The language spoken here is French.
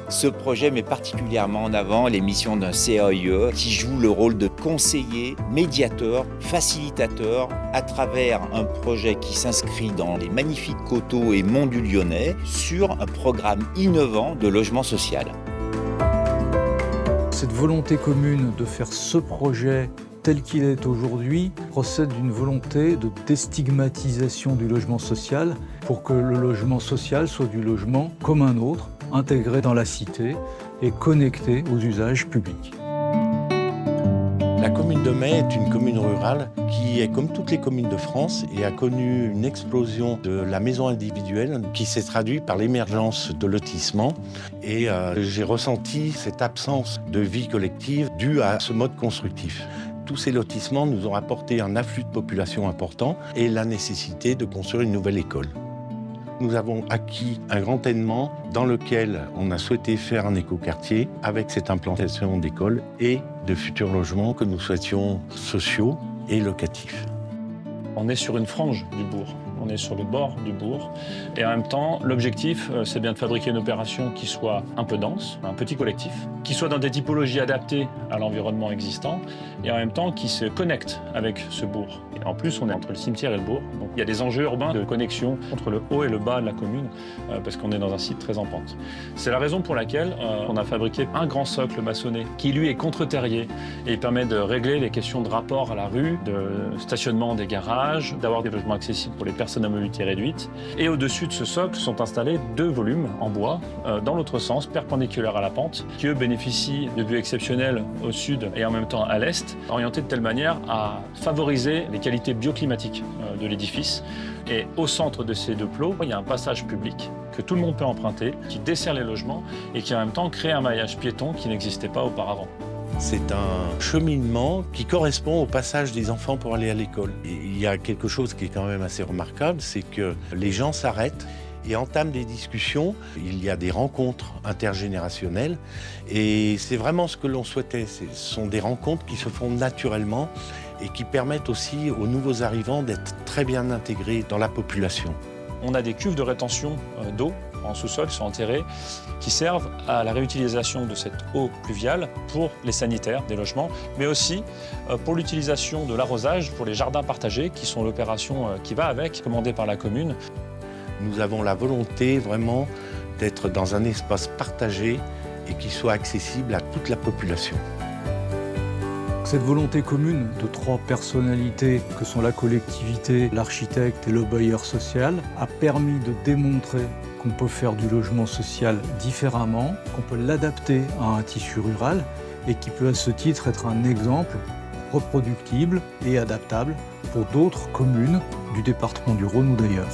Ce projet met particulièrement en avant les missions d'un CAIE qui joue le rôle de conseiller, médiateur, facilitateur à travers un projet qui s'inscrit dans les magnifiques coteaux et monts du Lyonnais sur un programme innovant de logement social. Cette volonté commune de faire ce projet tel qu'il est aujourd'hui procède d'une volonté de déstigmatisation du logement social pour que le logement social soit du logement comme un autre, intégré dans la cité et connecté aux usages publics. La commune de Mai est une commune rurale qui est comme toutes les communes de France et a connu une explosion de la maison individuelle qui s'est traduite par l'émergence de lotissement. Et j'ai ressenti cette absence de vie collective due à ce mode constructif. Tous ces lotissements nous ont apporté un afflux de population important et la nécessité de construire une nouvelle école. Nous avons acquis un grand événement dans lequel on a souhaité faire un écoquartier avec cette implantation d'écoles et de futurs logements que nous souhaitions sociaux et locatifs. On est sur une frange du bourg, on est sur le bord du bourg. Et en même temps, l'objectif, c'est bien de fabriquer une opération qui soit un peu dense, un petit collectif, qui soit dans des typologies adaptées à l'environnement existant et en même temps qui se connecte avec ce bourg. Et en plus, on est entre le cimetière et le bourg. Donc il y a des enjeux urbains de connexion entre le haut et le bas de la commune parce qu'on est dans un site très en pente. C'est la raison pour laquelle on a fabriqué un grand socle maçonné qui lui est contre-terrier et permet de régler les questions de rapport à la rue, de stationnement des garages, d'avoir des logements accessibles pour les personnes à mobilité réduite. Et au-dessus de ce socle sont installés 2 volumes en bois dans l'autre sens, perpendiculaires à la pente, qui eux bénéficient de vues exceptionnelles au sud et en même temps à l'est, orientés de telle manière à favoriser les qualités bioclimatiques de l'édifice. Et au centre de ces 2 plots, il y a un passage public que tout le monde peut emprunter, qui dessert les logements et qui en même temps crée un maillage piéton qui n'existait pas auparavant. C'est un cheminement qui correspond au passage des enfants pour aller à l'école. Et il y a quelque chose qui est quand même assez remarquable, c'est que les gens s'arrêtent et entament des discussions. Il y a des rencontres intergénérationnelles et c'est vraiment ce que l'on souhaitait. Ce sont des rencontres qui se font naturellement et qui permettent aussi aux nouveaux arrivants d'être très bien intégrés dans la population. On a des cuves de rétention d'eau en sous-sol qui sont enterrées, qui servent à la réutilisation de cette eau pluviale pour les sanitaires des logements, mais aussi pour l'utilisation de l'arrosage pour les jardins partagés, qui sont l'opération qui va avec, commandée par la commune. Nous avons la volonté vraiment d'être dans un espace partagé et qui soit accessible à toute la population. Cette volonté commune de 3 personnalités que sont la collectivité, l'architecte et le bailleur social a permis de démontrer qu'on peut faire du logement social différemment, qu'on peut l'adapter à un tissu rural et qui peut à ce titre être un exemple reproductible et adaptable pour d'autres communes du département du Rhône ou d'ailleurs.